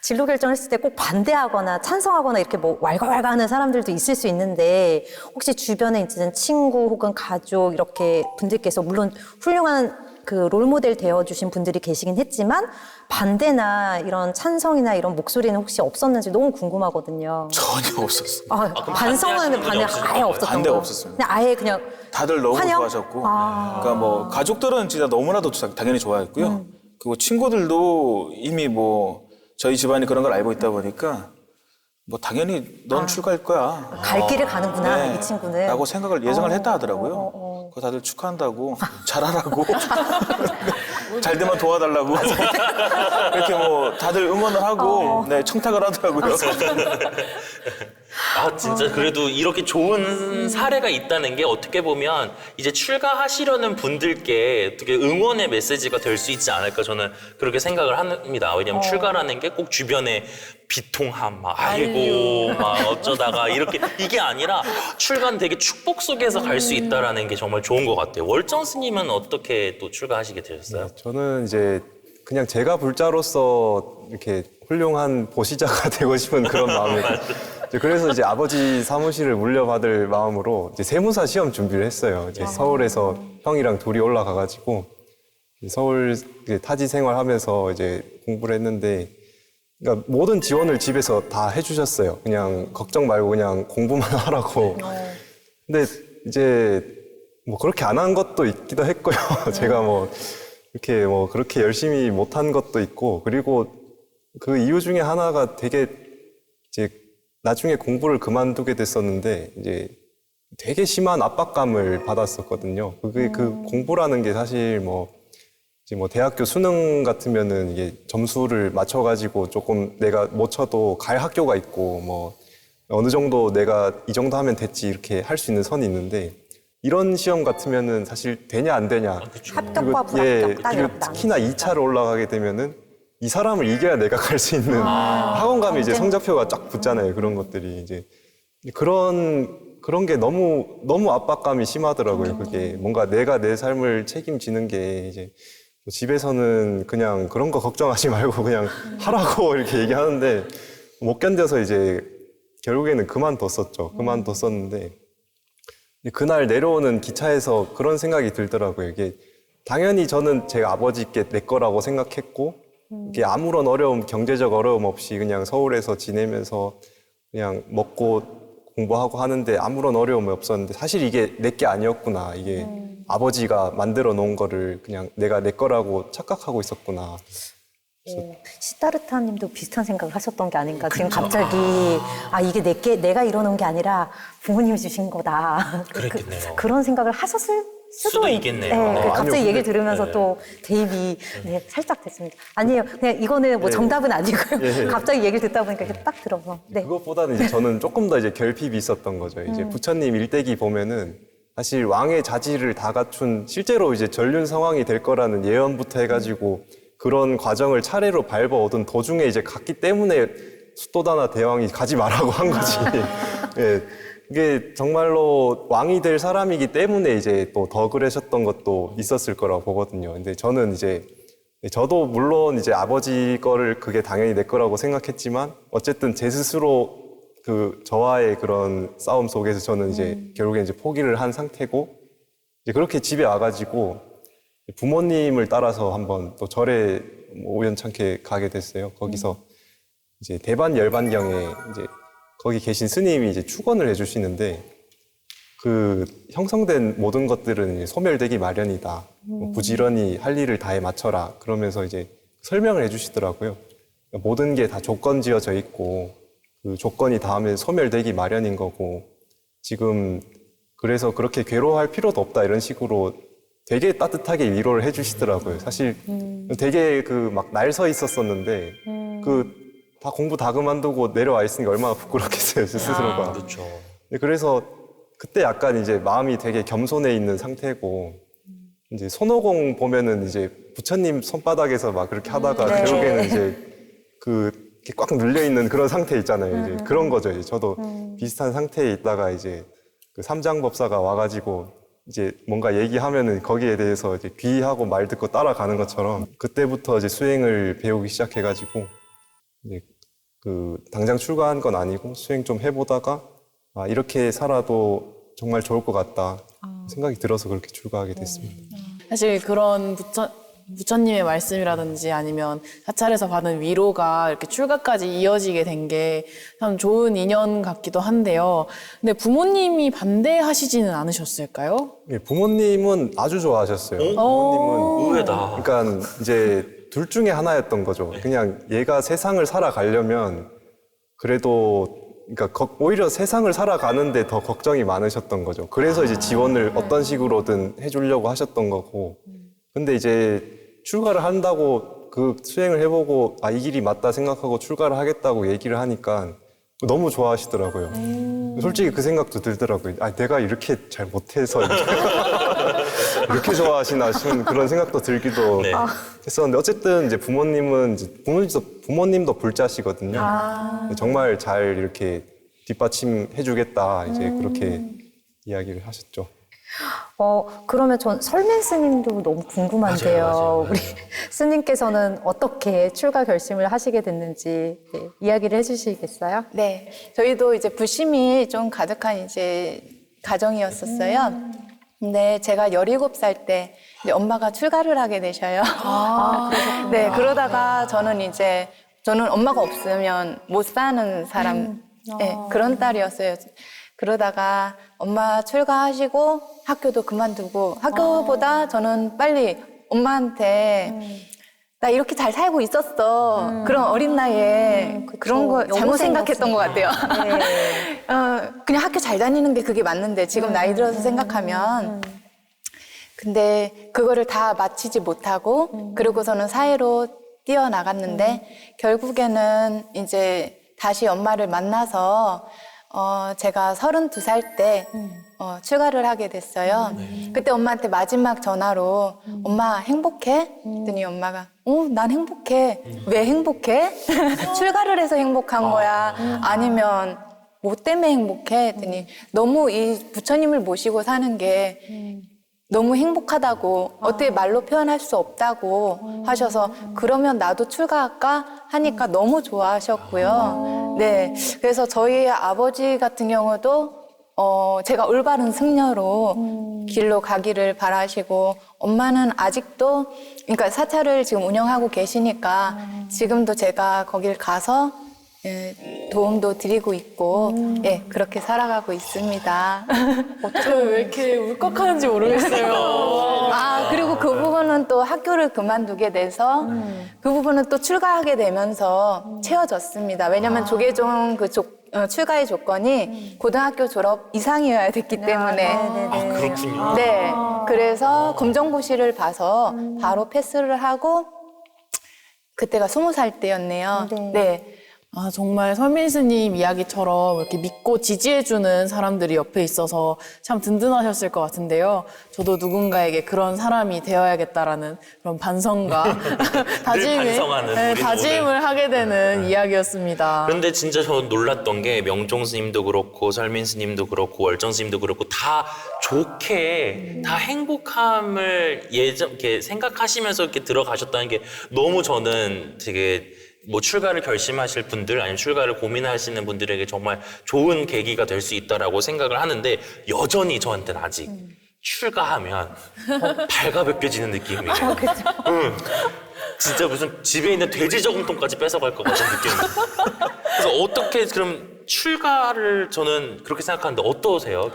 A: 진로 결정을 했을 때 꼭 반대하거나 찬성하거나 이렇게 뭐 왈가왈가 하는 사람들도 있을 수 있는데 혹시 주변에 이제는 친구 혹은 가족 이렇게 분들께서 물론 훌륭한 그 롤모델 되어주신 분들이 계시긴 했지만 반대나 이런 찬성이나 이런 목소리는 혹시 없었는지 너무 궁금하거든요.
E: 전혀 없었어요.
A: 반성하는데 반대 아예 없었던
E: 반대가
A: 거.
E: 없었습니다.
A: 그냥 아예 그냥
E: 다들 너무
A: 환영?
E: 좋아하셨고, 그러니까 뭐 가족들은 진짜 너무나도 당연히 좋아했고요. 그리고 친구들도 이미 뭐 저희 집안이 그런 걸 알고 있다 보니까 뭐 당연히 넌 출가할 거야.
A: 갈 길을 가는구나 이 친구는.
E: 라고 생각을 예상을 했다 하더라고요. 그거 다들 축하한다고, 잘하라고, 잘 되면 도와달라고 이렇게 뭐 다들 응원을 하고 네, 청탁을 하더라고요.
B: 진짜 그래도 이렇게 좋은 사례가 있다는 게 어떻게 보면 이제 출가하시려는 분들께 어떻게 응원의 메시지가 될 수 있지 않을까 저는 그렇게 생각을 합니다. 왜냐면 출가라는 게 꼭 주변에 비통함, 아이고, 어쩌다가 이렇게 이게 아니라 출가는 되게 축복 속에서 갈 수 있다라는 게 정말 좋은 것 같아요. 월정 스님은 어떻게 또 출가하시게 되셨어요?
F: 저는 이제 그냥 제가 불자로서 이렇게 훌륭한 보시자가 되고 싶은 그런 마음이 이제 그래서 이제 아버지 사무실을 물려받을 마음으로 이제 세무사 시험 준비를 했어요. 이제 서울에서 형이랑 둘이 올라가가지고 서울 이제 타지 생활하면서 이제 공부를 했는데, 그러니까 모든 지원을 집에서 다 해주셨어요. 그냥 걱정 말고 그냥 공부만 하라고. 근데 이제 뭐 그렇게 안 한 것도 있기도 했고요. 제가 뭐 이렇게 뭐 그렇게 열심히 못한 것도 있고, 그리고 그 이유 중에 하나가 되게 이제 나중에 공부를 그만두게 됐었는데 이제 되게 심한 압박감을 받았었거든요. 그게 그 공부라는 게 사실 뭐 이제 뭐 대학교 수능 같으면은 이게 점수를 맞춰가지고 조금 내가 못 쳐도 갈 학교가 있고 뭐 어느 정도 내가 이 정도 하면 됐지 이렇게 할 수 있는 선이 있는데, 이런 시험 같으면은 사실 되냐 안 되냐.
A: 합격과 불합격 딱
F: 그리고
A: 이렇게
F: 특히나
A: 나뉘어져
F: 2차로 올라가게 되면은 이 사람을 이겨야 내가 갈 수 있는 학원 가면 이제 성적표가 쫙 붙잖아요. 그런 것들이 이제 그런 게 너무 압박감이 심하더라고요. 그게 뭔가 내가 내 삶을 책임지는 게 이제 뭐 집에서는 그냥 그런 거 걱정하지 말고 그냥 하라고 이렇게 얘기하는데 못 견뎌서 이제 결국에는 그만뒀었죠. 그만뒀었는데 그날 내려오는 기차에서 그런 생각이 들더라고요. 이게 당연히 저는 제가 아버지께 내 거라고 생각했고, 이게 아무런 어려움, 경제적 어려움 없이 그냥 서울에서 지내면서 그냥 먹고 공부하고 하는데 아무런 어려움이 없었는데, 사실 이게 내 게 아니었구나. 이게 아버지가 만들어 놓은 거를 그냥 내가 내 거라고 착각하고 있었구나.
A: 시타르타 님도 비슷한 생각을 하셨던 게 아닌가. 지금 갑자기, 이게 내가 이뤄놓은 게 아니라 부모님이 주신 거다.
B: 그랬겠네요.
A: 그런 생각을 하셨을
B: 수도 있겠네요.
A: 네, 갑자기
F: 아니요,
A: 얘기를
F: 근데-
A: 들으면서
F: 네.
A: 또 대입이 살짝 됐습니다. 아니에요. 그냥 이거는 뭐
F: 네.
A: 정답은 아니고요.
F: 예.
A: 갑자기 얘기를 듣다 보니까 이렇게 딱 들어서. 네.
F: 그것보다는 이제 저는 조금 더 이제 결핍이 있었던 거죠. 이제 부처님 일대기 보면은 사실 왕의 자질을 다 갖춘, 실제로 이제 전륜 상황이 될 거라는 예언부터 해가지고 그런 과정을 차례로 밟아 얻은 도중에 이제 갔기 때문에 수도다나 대왕이 가지 말라고 한 거지. 예. 이게 정말로 왕이 될 사람이기 때문에 이제 또 더 그러셨던 것도 있었을 거라고 보거든요. 근데 저는 이제 저도 물론 이제 아버지 거를 그게 당연히 내 거라고 생각했지만 어쨌든 제 스스로 그 저와의 그런 싸움 속에서 저는 이제 결국에 이제 포기를 한 상태고, 이제 그렇게 집에 와가지고 부모님을 따라서 한번 또 절에 우연찮게 가게 됐어요. 거기서 이제 대반 열반경에 이제 거기 계신 스님이 이제 축원을 해주시는데, 그 형성된 모든 것들은 이제 소멸되기 마련이다. 뭐 부지런히 할 일을 다해 맞춰라. 그러면서 이제 설명을 해주시더라고요. 모든 게 다 조건 지어져 있고 그 조건이 닿으면 소멸되기 마련인 거고, 지금 그래서 그렇게 괴로워할 필요도 없다, 이런 식으로 되게 따뜻하게 위로를 해주시더라고요. 사실 되게 그 막 날 서 있었었는데 그 다 공부 다 그만두고 내려와 있으니까 얼마나 부끄럽겠어요, 제 스스로가.
B: 그렇죠.
F: 네, 그래서 그때 약간 이제 마음이 되게 겸손해 있는 상태고, 이제 손오공 보면은 이제 부처님 손바닥에서 막 그렇게 하다가
A: 네.
F: 결국에는 이제 그 이렇게 꽉 눌려 있는 그런 상태 있잖아요. 이제 그런 거죠. 이제 저도 비슷한 상태에 있다가 이제 그 삼장법사가 와가지고 이제 뭔가 얘기하면은 거기에 대해서 이제 귀하고 말 듣고 따라가는 것처럼 그때부터 이제 수행을 배우기 시작해가지고, 이제 그 당장 출가한 건 아니고 수행 좀 해보다가 이렇게 살아도 정말 좋을 것 같다 생각이 들어서 그렇게 출가하게 됐습니다.
C: 사실 그런 부처님의 말씀이라든지 아니면 사찰에서 받은 위로가 이렇게 출가까지 이어지게 된 게 참 좋은 인연 같기도 한데요. 근데 부모님이 반대하시지는 않으셨을까요?
F: 예, 부모님은 아주 좋아하셨어요. 부모님은
B: 의외다.
F: 그러니까 이제 둘 중에 하나였던 거죠. 그냥 얘가 세상을 살아가려면 그래도 그러니까 오히려 세상을 살아가는데 더 걱정이 많으셨던 거죠. 그래서 이제 지원을 어떤 식으로든 해주려고 하셨던 거고. 근데 이제 출가를 한다고 그 수행을 해보고 이 길이 맞다 생각하고 출가를 하겠다고 얘기를 하니까 너무 좋아하시더라고요. 솔직히 그 생각도 들더라고요. 내가 이렇게 잘 못해서 이렇게 좋아하시나 싶은 그런 생각도 들기도
B: 네.
F: 했었는데, 어쨌든 이제 부모님도 불자시거든요. 정말 잘 이렇게 뒷받침해주겠다, 이제 그렇게 이야기를 하셨죠.
A: 그러면 전 설민 스님도 너무 궁금한데요.
B: 맞아요.
A: 우리 스님께서는 어떻게 출가 결심을 하시게 됐는지 네, 이야기를 해주시겠어요?
G: 네, 저희도 이제 부심이 좀 가득한 이제 가정이었었어요. 근데 제가 17살 때 이제 엄마가 출가를 하게 되셔요. 네, 그러다가 저는 엄마가 없으면 못 사는 사람, 네, 그런 딸이었어요. 그러다가 엄마 출가하시고 학교도 그만두고 학교보다 저는 빨리 엄마한테 나 이렇게 잘 살고 있었어. 그런 어린 나이에 그런 거 잘못 생각했던 것 같아요.
A: 네.
G: 그냥 학교 잘 다니는 게 그게 맞는데 지금 나이 들어서 생각하면 근데 그거를 다 마치지 못하고 그러고서는 사회로 뛰어나갔는데 결국에는 이제 다시 엄마를 만나서 제가 32살 때 출가를 하게 됐어요. 그때 엄마한테 마지막 전화로 엄마 행복해? 했더니 엄마가 난 행복해. 왜 행복해? 출가를 해서 행복한 거야? 아니면 뭐 때문에 행복해? 했더니 너무 이 부처님을 모시고 사는 게 너무 행복하다고 어떻게 말로 표현할 수 없다고 하셔서 그러면 나도 출가할까 하니까 너무 좋아하셨고요. 네, 그래서 저희 아버지 같은 경우도 제가 올바른 승려로 길로 가기를 바라시고 엄마는 아직도 그러니까 사찰을 지금 운영하고 계시니까 지금도 제가 거길 가서 도움도 드리고 있고 예, 그렇게 살아가고 있습니다.
C: 저 왜 이렇게 울컥하는지 모르겠어요.
G: 그리고 그 부분은 또 학교를 그만두게 돼서 그 부분은 또 출가하게 되면서 채워졌습니다. 왜냐하면 조계종 출가의 조건이 고등학교 졸업 이상이어야 됐기 때문에
B: 그렇군요.
G: 네, 그래서 검정고시를 봐서 바로 패스를 하고 그때가 20살 때였네요. 네.
C: 정말 설민 스님 이야기처럼 이렇게 믿고 지지해주는 사람들이 옆에 있어서 참 든든하셨을 것 같은데요. 저도 누군가에게 그런 사람이 되어야겠다라는 그런 반성과
B: 반성하는 우리
C: 다짐을 하게 되는 이야기였습니다.
B: 그런데 진짜 저 놀랐던 게 명종 스님도 그렇고 설민 스님도 그렇고 월정 스님도 그렇고 다 좋게 다 행복함을 이렇게 생각하시면서 이렇게 들어가셨다는 게 너무 저는 되게 뭐 출가를 결심하실 분들 아니면 출가를 고민하시는 분들에게 정말 좋은 계기가 될 수 있다라고 생각을 하는데 여전히 저한테는 아직 출가하면 발가벗겨지는 느낌이에요. 응. 진짜 무슨 집에 있는 돼지 저금통까지 뺏어갈 것 같은 느낌. 그래서 어떻게 그럼 출가를 저는 그렇게 생각하는데 어떠세요?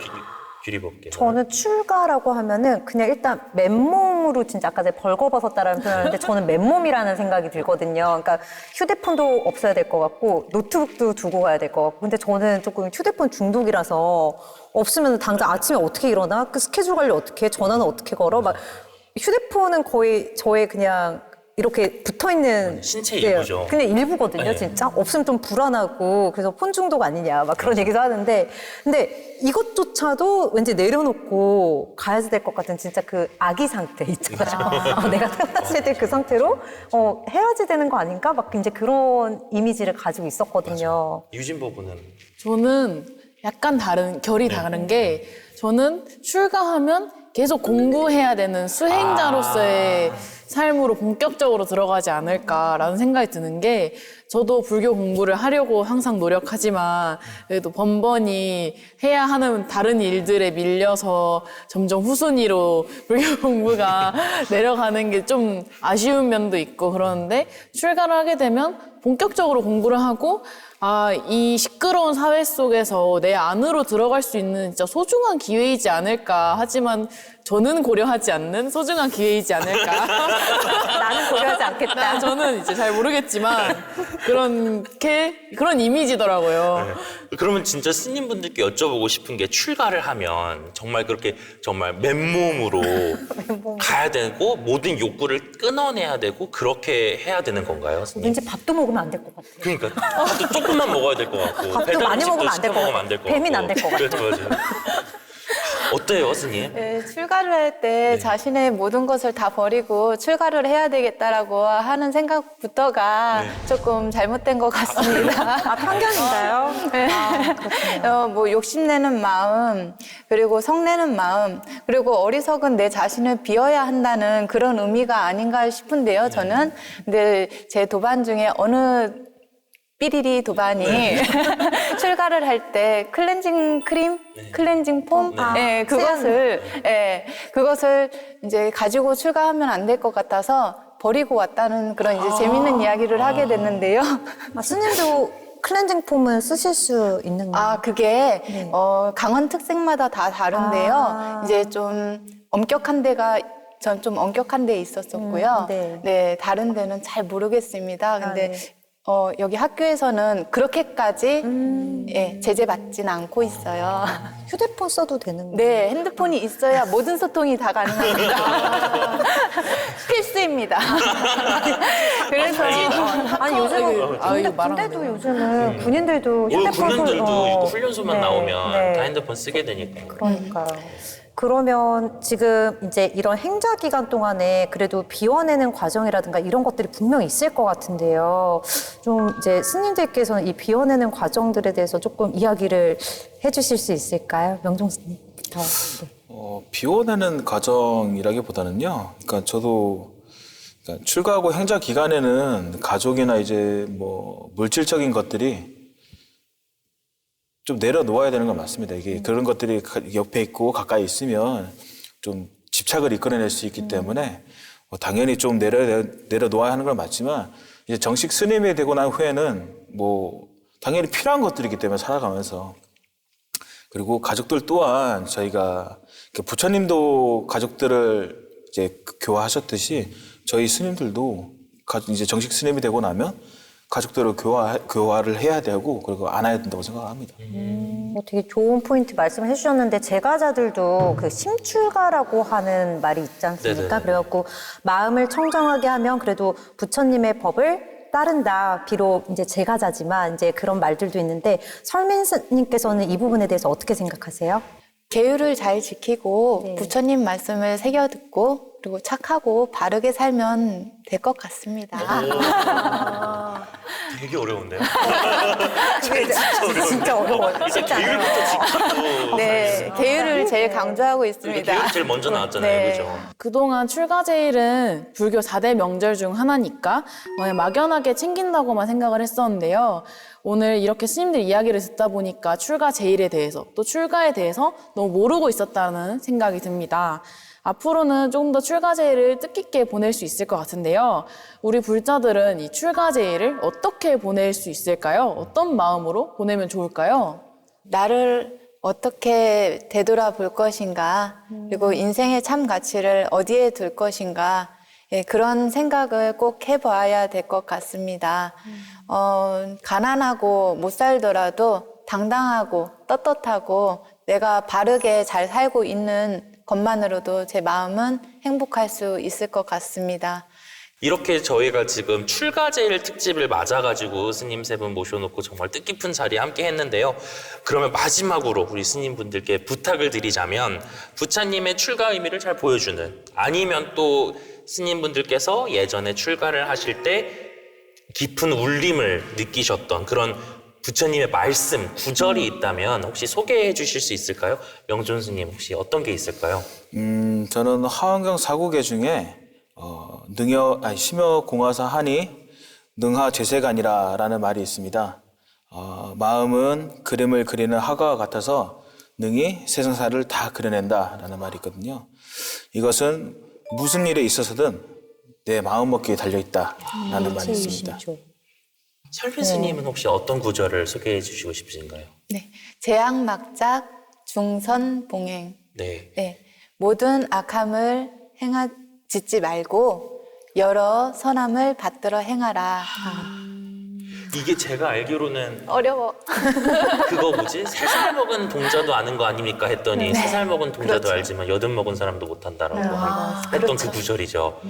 B: 규리법께.
A: 저는 출가라고 하면은 그냥 일단 맨몸으로 진짜 아까 제가 벌거벗었다라는 표현을 했는데 저는 맨몸이라는 생각이 들거든요. 그러니까 휴대폰도 없어야 될 것 같고 노트북도 두고 가야 될 것 같고 근데 저는 조금 휴대폰 중독이라서 없으면 당장 아침에 어떻게 일어나? 그 스케줄 관리 어떻게 해? 전화는 어떻게 걸어? 막 휴대폰은 거의 저의 그냥 이렇게 붙어있는
B: 신체 일부죠.
A: 그냥 일부거든요,
B: 네.
A: 진짜. 없으면 좀 불안하고 그래서 폰 중독 아니냐 막 그런 얘기도 하는데 근데 이것조차도 왠지 내려놓고 가야지 될 것 같은 진짜 그 아기 상태 있잖아요. 내가 태어났을 때 그 상태로 해야지 되는 거 아닌가? 막 이제 그런 이미지를 가지고 있었거든요.
B: 유진 부부는
C: 저는 약간 결이 다른 게 저는 출가하면 계속 공부해야 되는 수행자로서의 삶으로 본격적으로 들어가지 않을까라는 생각이 드는 게 저도 불교 공부를 하려고 항상 노력하지만 그래도 번번이 해야 하는 다른 일들에 밀려서 점점 후순위로 불교 공부가 내려가는 게 좀 아쉬운 면도 있고 그러는데 출가를 하게 되면 본격적으로 공부를 하고 이 시끄러운 사회 속에서 내 안으로 들어갈 수 있는 진짜 소중한 기회이지 않을까. 하지만 저는 고려하지 않는 소중한 기회이지 않을까.
A: 나는 고려하지 않겠다.
C: 저는 이제 잘 모르겠지만 그런 이미지더라고요.
B: 네. 그러면 진짜 스님분들께 여쭤보고 싶은 게 출가를 하면 정말 그렇게 정말 맨몸으로 가야 되고 모든 욕구를 끊어내야 되고 그렇게 해야 되는 건가요, 스님?
A: 왠지 밥도 먹으면 안 될 것 같아요.
B: 그러니까 밥도 조금만 먹어야 될 것 같고
A: 밥도
B: 배달
A: 많이
B: 음식도
A: 먹으면 안 될
B: 시켜
A: 것
B: 먹으면
A: 같고
B: 안 될 것
A: 뱀이
B: 같고.
A: 안 될 것 같아요.
B: 맞아요. 어때요, 스님?
G: 네, 출가를 할 때 자신의 모든 것을 다 버리고 출가를 해야 되겠다라고 하는 생각부터가 조금 잘못된 것 같습니다.
A: 아, 편견인가요?
G: 네. 뭐 욕심내는 마음, 그리고 성내는 마음, 그리고 어리석은 내 자신을 비워야 한다는 그런 의미가 아닌가 싶은데요, 저는. 근데 제 도반 중에 어느 삐리리 도반이 출가를 할 때 클렌징 크림, 클렌징 폼, 그것을 이제 가지고 출가하면 안 될 것 같아서 버리고 왔다는 그런 이제 재밌는 이야기를 하게 됐는데요.
A: 아, 스님도 클렌징 폼은 쓰실 수 있는 거예요?
G: 그게 강원 특색마다 다 다른데요. 이제 좀 엄격한 데가 전 좀 엄격한 데 있었었고요. 네, 다른 데는 잘 모르겠습니다. 근데 여기 학교에서는 그렇게까지 제재받진 않고 있어요.
A: 휴대폰 써도 되는 거예요?
G: 네, 핸드폰이 있어야 모든 소통이 다 가능합니다. 필수입니다. 그래서
A: 아니, 요즘은
C: 이거 말하면
A: 군대도 요즘은 군인들도
B: 오늘
A: 휴대폰
B: 군인들도
A: 소-
B: 이거 훈련소만
A: 네,
B: 나오면
A: 네.
B: 다 핸드폰 쓰게 되니까.
A: 그러니까요. 그러면 지금 이제 이런 행자 기간 동안에 그래도 비워내는 과정이라든가 이런 것들이 분명히 있을 것 같은데요. 좀 이제 스님들께서는 이 비워내는 과정들에 대해서 조금 이야기를 해주실 수 있을까요? 명종 스님부터. 네.
E: 비워내는 과정이라기보다는요. 그러니까 저도 그러니까 출가하고 행자 기간에는 가족이나 이제 뭐 물질적인 것들이 좀 내려놓아야 되는 건 맞습니다. 이게 그런 것들이 옆에 있고 가까이 있으면 좀 집착을 이끌어낼 수 있기 때문에 당연히 좀 내려놓아야 하는 건 맞지만 이제 정식 스님이 되고 난 후에는 뭐 당연히 필요한 것들이기 때문에 살아가면서 그리고 가족들 또한 저희가 부처님도 가족들을 이제 교화하셨듯이 저희 스님들도 이제 정식 스님이 되고 나면 가족들을 교화를 해야 되고 그리고 안아야 된다고 생각합니다.
A: 되게 좋은 포인트 말씀을 해주셨는데 제가자들도 그 심출가라고 하는 말이 있지 않습니까?
B: 네네.
A: 그래갖고 마음을 청정하게 하면 그래도 부처님의 법을 따른다. 비록 이제 제가자지만 이제 그런 말들도 있는데 설민 스님께서는 이 부분에 대해서 어떻게 생각하세요?
G: 계율을 잘 지키고 부처님 말씀을 새겨 듣고 그리고 착하고 바르게 살면 될 것 같습니다.
B: 되게 어려운데요?
A: 진짜 어려워요.
B: 이제 계율부터 지키고.
G: 네, 계율을 제일 강조하고 있습니다.
B: 계율 제일 먼저 나왔잖아요,
G: 네.
B: 그죠?
C: 그동안 출가제일은 불교 4대 명절 중 하나니까 막연하게 챙긴다고만 생각을 했었는데요. 오늘 이렇게 스님들 이야기를 듣다 보니까 출가제일에 대해서 또 출가에 대해서 너무 모르고 있었다는 생각이 듭니다. 앞으로는 조금 더 출가제일을 뜻깊게 보낼 수 있을 것 같은데요. 우리 불자들은 이 출가제일을 어떻게 보낼 수 있을까요? 어떤 마음으로 보내면 좋을까요?
G: 나를 어떻게 되돌아볼 것인가, 그리고 인생의 참 가치를 어디에 둘 것인가, 그런 생각을 꼭 해봐야 될 것 같습니다. 가난하고 못 살더라도 당당하고 떳떳하고 내가 바르게 잘 살고 있는 것만으로도 제 마음은 행복할 수 있을 것 같습니다.
B: 이렇게 저희가 지금 출가제일 특집을 맞아가지고 스님 세 분 모셔놓고 정말 뜻깊은 자리에 함께 했는데요. 그러면 마지막으로 우리 스님분들께 부탁을 드리자면 부처님의 출가 의미를 잘 보여주는 아니면 또 스님분들께서 예전에 출가를 하실 때 깊은 울림을 느끼셨던 그런 부처님의 말씀, 구절이 있다면 혹시 소개해 주실 수 있을까요? 명존 스님 혹시 어떤 게 있을까요?
E: 저는 하원경 사구계 중에 심여 공화사 하니 능하 죄세간이라라는 말이 있습니다. 마음은 그림을 그리는 화가와 같아서 능히 세상사를 다 그려낸다라는 말이 있거든요. 이것은 무슨 일에 있어서든 내 마음먹기에 달려있다라는 말이 있습니다.
B: 설빈 스님은 혹시 어떤 구절을 소개해 주시고 싶으신가요?
G: 네, 재앙막작 중선봉행.
B: 네.
G: 네, 모든 악함을 짓지 말고 여러 선함을 받들어 행하라.
B: 이게 제가 알기로는
G: 어려워.
B: 그거 뭐지? 3살 먹은 동자도 아는 거 아닙니까? 했더니 3살 먹은 동자도 알지만 80 먹은 사람도 못한다라고 했던 그 구절이죠.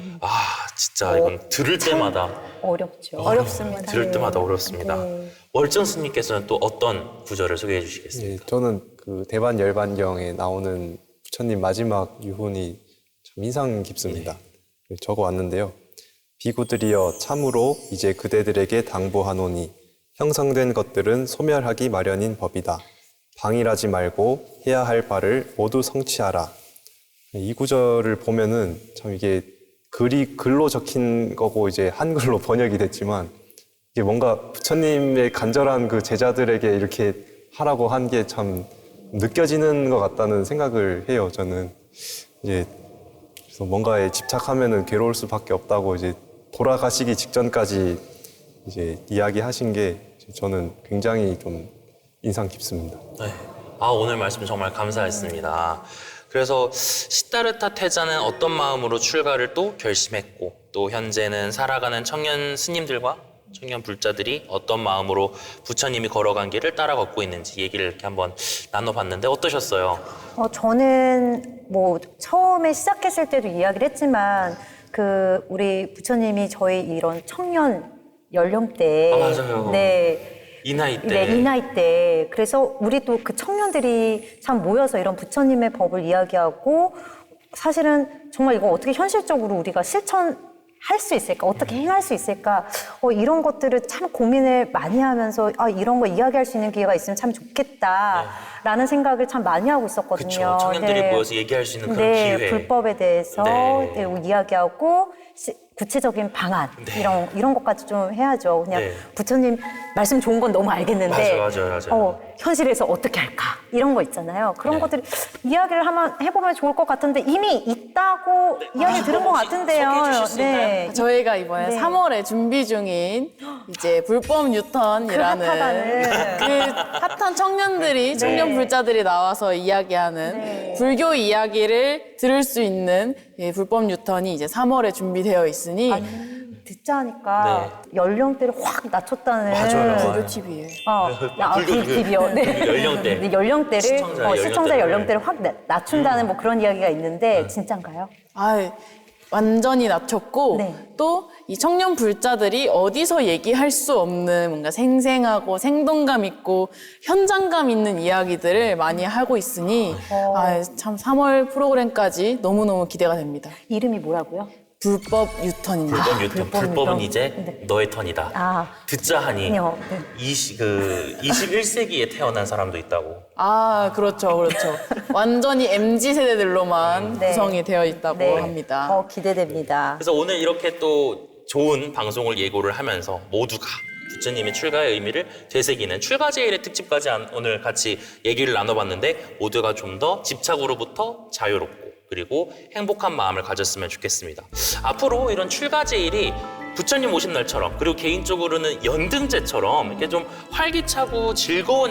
B: 진짜 이건 들을 때마다
A: 어렵죠.
G: 어렵습니다.
B: 들을 때마다 어렵습니다. 월정 스님께서는 또 어떤 구절을 소개해 주시겠습니까?
F: 저는 그 대반 열반경에 나오는 부처님 마지막 유훈이 참 인상 깊습니다. 적어 왔는데요. 비구들이여 참으로 이제 그대들에게 당부하노니 형성된 것들은 소멸하기 마련인 법이다. 방일하지 말고 해야 할 바를 모두 성취하라. 이 구절을 보면은 참 이게 글로 적힌 거고 이제 한글로 번역이 됐지만 이게 뭔가 부처님의 간절한 그 제자들에게 이렇게 하라고 한 게 참 느껴지는 것 같다는 생각을 해요. 저는 이제 그래서 뭔가에 집착하면은 괴로울 수밖에 없다고 이제 돌아가시기 직전까지 이제 이야기하신 게 저는 굉장히 좀 인상 깊습니다.
B: 네. 오늘 말씀 정말 감사했습니다. 그래서 시다르타 태자는 어떤 마음으로 출가를 또 결심했고 또 현재는 살아가는 청년 스님들과 청년 불자들이 어떤 마음으로 부처님이 걸어간 길을 따라 걷고 있는지 얘기를 이렇게 한번 나눠봤는데 어떠셨어요?
A: 저는 뭐 처음에 시작했을 때도 이야기를 했지만 그 우리 부처님이 저희 이런 청년 연령대
B: 맞아요.
A: 네.
B: 이 나이 때.
A: 네, 이 나이 때. 그래서 우리 또 그 청년들이 참 모여서 이런 부처님의 법을 이야기하고 사실은 정말 이거 어떻게 현실적으로 우리가 실천할 수 있을까? 어떻게 행할 수 있을까? 이런 것들을 참 고민을 많이 하면서 이런 거 이야기할 수 있는 기회가 있으면 참 좋겠다라는 생각을 참 많이 하고 있었거든요.
B: 그렇죠. 청년들이 모여서 얘기할 수 있는 그런 기회.
A: 불법에 대해서
B: 네.
A: 이야기하고 구체적인 방안 이런 것까지 좀 해야죠. 그냥 부처님 말씀 좋은 건 너무 알겠는데
B: 맞아요.
A: 현실에서 어떻게 할까 이런 거 있잖아요. 그런 것들을 이야기를 해보면 좋을 것 같은데 이미 있다고 이야기 들은 것 같은데요.
B: 소개해 주실 수 있나요?
C: 저희가 이번에
A: 네.
C: 3월에 준비 중인 이제 불법 뉴턴이라는 그 핫한 청년들이 청년 불자들이 나와서 이야기하는 불교 이야기를 들을 수 있는 불법 뉴턴이 이제 3월에 준비되어 있으니
A: 듣자 하니까 연령대를 확 낮췄다는
B: 맞아요.
C: 불교 TV에
A: 불교 TV요. 네.
B: 연령대.
A: 네, 연령대를 시청자 연령대를 확 낮춘다는 뭐 그런 이야기가 있는데 진짠가요?
C: 완전히 낮췄고
A: 네.
C: 또 이 청년 불자들이 어디서 얘기할 수 없는 뭔가 생생하고 생동감 있고 현장감 있는 이야기들을 많이 하고 있으니 참 3월 프로그램까지 너무너무 기대가 됩니다.
A: 이름이 뭐라고요?
C: 불법 유턴입니다.
B: 불법 유턴.
A: 불법
B: 불법은
A: 유턴.
B: 이제 너의 턴이다. 듣자 하니
A: 아니요.
B: 21세기에 태어난 사람도 있다고.
C: 그렇죠. 완전히 MZ 세대들로만
A: 네.
C: 구성이 되어 있다고 합니다.
A: 기대됩니다.
B: 그래서 오늘 이렇게 또 좋은 방송을 예고를 하면서 모두가 부처님의 출가의 의미를 되새기는 출가제일의 특집까지 오늘 같이 얘기를 나눠봤는데 모두가 좀 더 집착으로부터 자유롭고 그리고 행복한 마음을 가졌으면 좋겠습니다. 앞으로 이런 출가제일이 부처님 오신 날처럼 그리고 개인적으로는 연등제처럼 이렇게 좀 활기차고 즐거운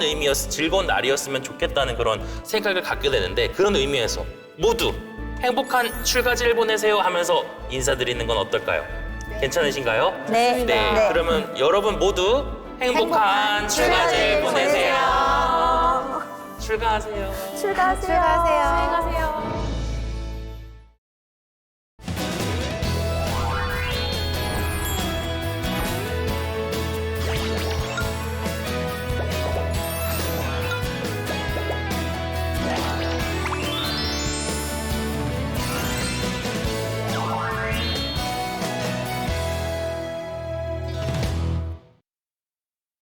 B: 날이었으면 좋겠다는 그런 생각을 갖게 되는데 그런 의미에서 모두 행복한 출가제일 보내세요 하면서 인사드리는 건 어떨까요? 괜찮으신가요?
A: 네.
B: 네. 그러면 여러분 모두 행복한 출가제일 보내세요. 출가하세요.
A: 출가하세요.